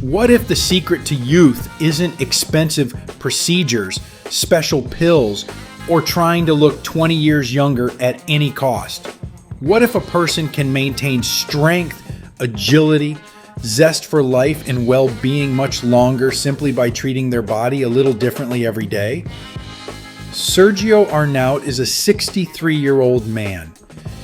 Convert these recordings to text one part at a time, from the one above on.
What if the secret to youth isn't expensive procedures, special pills, or trying to look 20 years younger at any cost? What if a person can maintain strength, agility, zest for life, and well-being much longer simply by treating their body a little differently every day? Sergey Arnaut is a 63-year-old man,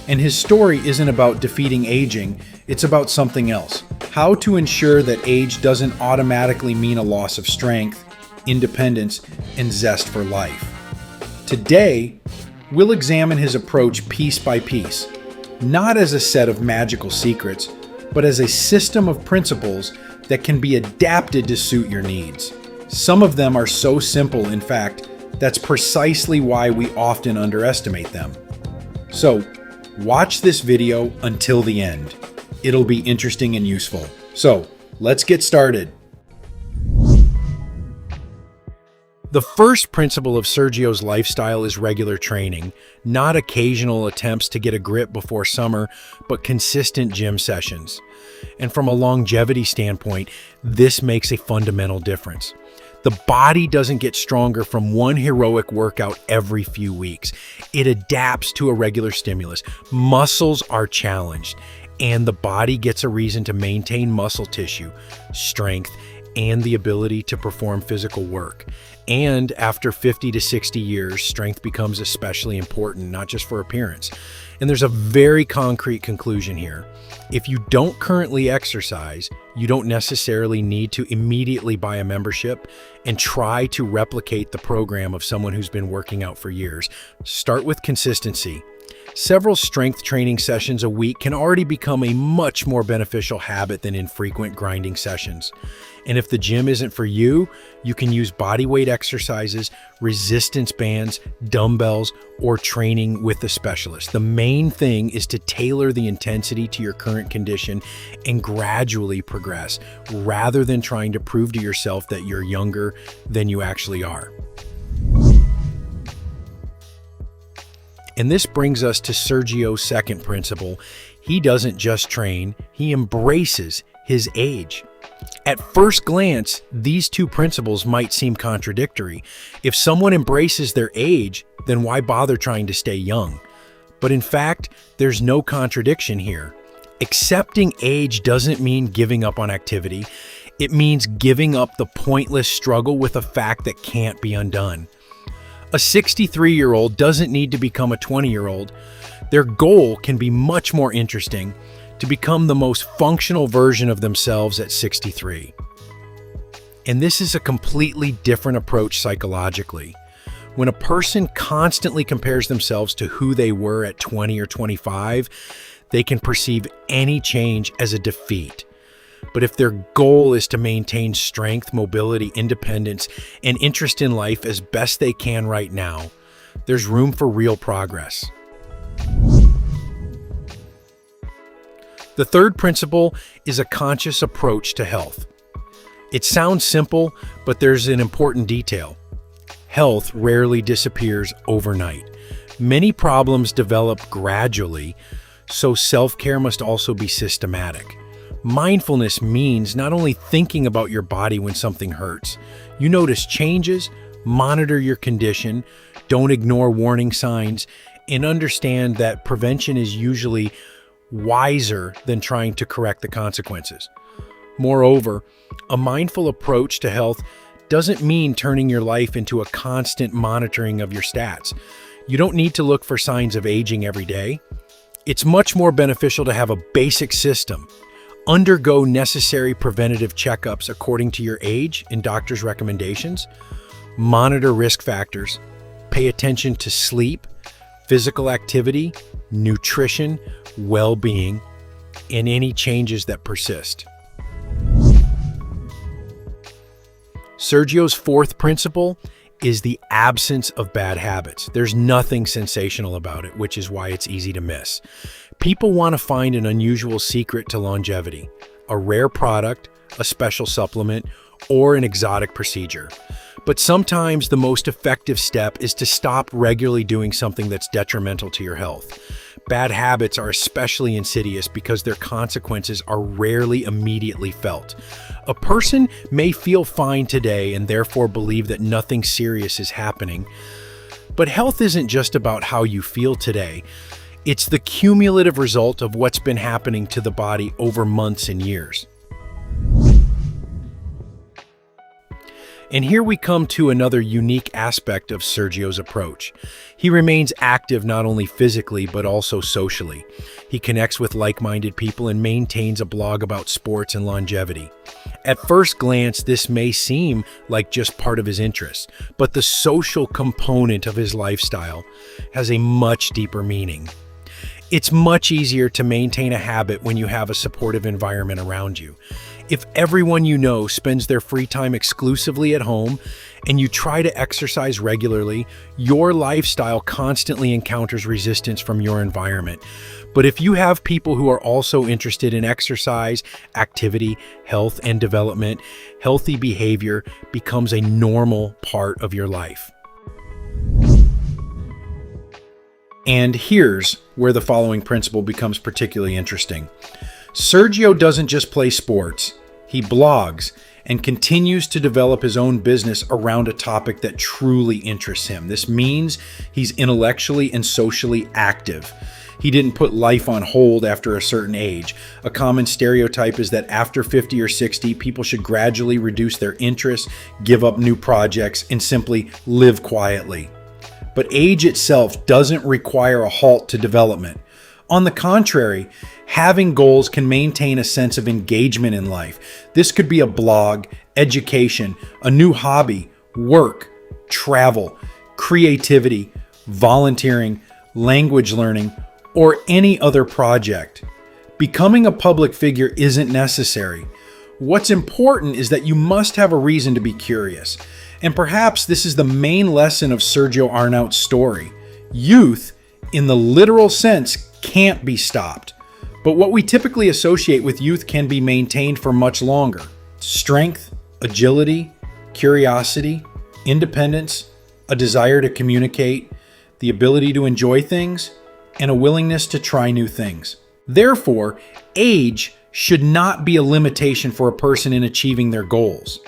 and his story isn't about defeating aging, it's about something else. How to ensure that age doesn't automatically mean a loss of strength, independence, and zest for life. Today, we'll examine his approach piece by piece, not as a set of magical secrets, but as a system of principles that can be adapted to suit your needs. Some of them are so simple, in fact, that's precisely why we often underestimate them. So, watch this video until the end. It'll be interesting and useful. So, let's get started. The first principle of Sergio's lifestyle is regular training, not occasional attempts to get a grip before summer, but consistent gym sessions. And from a longevity standpoint, this makes a fundamental difference. The body doesn't get stronger from one heroic workout every few weeks. It adapts to a regular stimulus. Muscles are challenged, and the body gets a reason to maintain muscle tissue, strength, and the ability to perform physical work. And after 50 to 60 years, strength becomes especially important, not just for appearance. And there's a very concrete conclusion here. If you don't currently exercise, you don't necessarily need to immediately buy a membership and try to replicate the program of someone who's been working out for years. Start with consistency. Several strength training sessions a week can already become a much more beneficial habit than infrequent grinding sessions. And if the gym isn't for you, you can use bodyweight exercises, resistance bands, dumbbells, or training with a specialist. The main thing is to tailor the intensity to your current condition and gradually progress, rather than trying to prove to yourself that you're younger than you actually are. And this brings us to Sergio's second principle. He doesn't just train, he embraces his age. At first glance, these two principles might seem contradictory. If someone embraces their age, then why bother trying to stay young? But in fact, there's no contradiction here. Accepting age doesn't mean giving up on activity. It means giving up the pointless struggle with a fact that can't be undone. A 63-year-old doesn't need to become a 20-year-old. Their goal can be much more interesting: to become the most functional version of themselves at 63. And this is a completely different approach psychologically. When a person constantly compares themselves to who they were at 20 or 25, they can perceive any change as a defeat. But if their goal is to maintain strength, mobility, independence, and interest in life as best they can right now, there's room for real progress. The third principle is a conscious approach to health. It sounds simple, but there's an important detail. Health rarely disappears overnight. Many problems develop gradually, so self-care must also be systematic. Mindfulness means not only thinking about your body when something hurts. You notice changes, monitor your condition, don't ignore warning signs, and understand that prevention is usually wiser than trying to correct the consequences. Moreover, a mindful approach to health doesn't mean turning your life into a constant monitoring of your stats. You don't need to look for signs of aging every day. It's much more beneficial to have a basic system. Undergo necessary preventative checkups according to your age and doctor's recommendations. Monitor risk factors. Pay attention to sleep, physical activity, nutrition, well-being, and any changes that persist. Sergio's fourth principle is the absence of bad habits. There's nothing sensational about it, which is why it's easy to miss. People want to find an unusual secret to longevity, a rare product, a special supplement, or an exotic procedure. But sometimes the most effective step is to stop regularly doing something that's detrimental to your health. Bad habits are especially insidious because their consequences are rarely immediately felt. A person may feel fine today and therefore believe that nothing serious is happening. But health isn't just about how you feel today. It's the cumulative result of what's been happening to the body over months and years. And here we come to another unique aspect of Sergio's approach. He remains active not only physically, but also socially. He connects with like-minded people and maintains a blog about sports and longevity. At first glance, this may seem like just part of his interests, but the social component of his lifestyle has a much deeper meaning. It's much easier to maintain a habit when you have a supportive environment around you. If everyone you know spends their free time exclusively at home and you try to exercise regularly, your lifestyle constantly encounters resistance from your environment. But if you have people who are also interested in exercise, activity, health, and development, healthy behavior becomes a normal part of your life. And here's where the following principle becomes particularly interesting. Sergio doesn't just play sports, he blogs and continues to develop his own business around a topic that truly interests him. This means he's intellectually and socially active. He didn't put life on hold after a certain age. A common stereotype is that after 50 or 60, people should gradually reduce their interests, give up new projects, and simply live quietly. But age itself doesn't require a halt to development. On the contrary, having goals can maintain a sense of engagement in life. This could be a blog, education, a new hobby, work, travel, creativity, volunteering, language learning, or any other project. Becoming a public figure isn't necessary. What's important is that you must have a reason to be curious. And perhaps this is the main lesson of Sergey Arnaut's story. Youth, in the literal sense, can't be stopped. But what we typically associate with youth can be maintained for much longer. Strength, agility, curiosity, independence, a desire to communicate, the ability to enjoy things, and a willingness to try new things. Therefore, age should not be a limitation for a person in achieving their goals.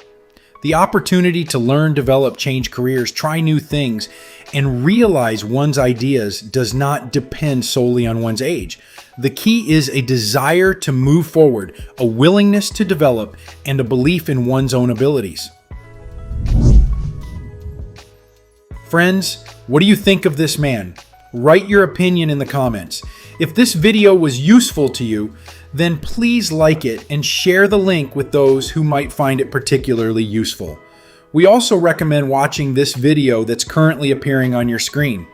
The opportunity to learn, develop, change careers, try new things, and realize one's ideas does not depend solely on one's age. The key is a desire to move forward, a willingness to develop, and a belief in one's own abilities. Friends, what do you think of this man? Write your opinion in the comments. If this video was useful to you, then please like it and share the link with those who might find it particularly useful. We also recommend watching this video that's currently appearing on your screen.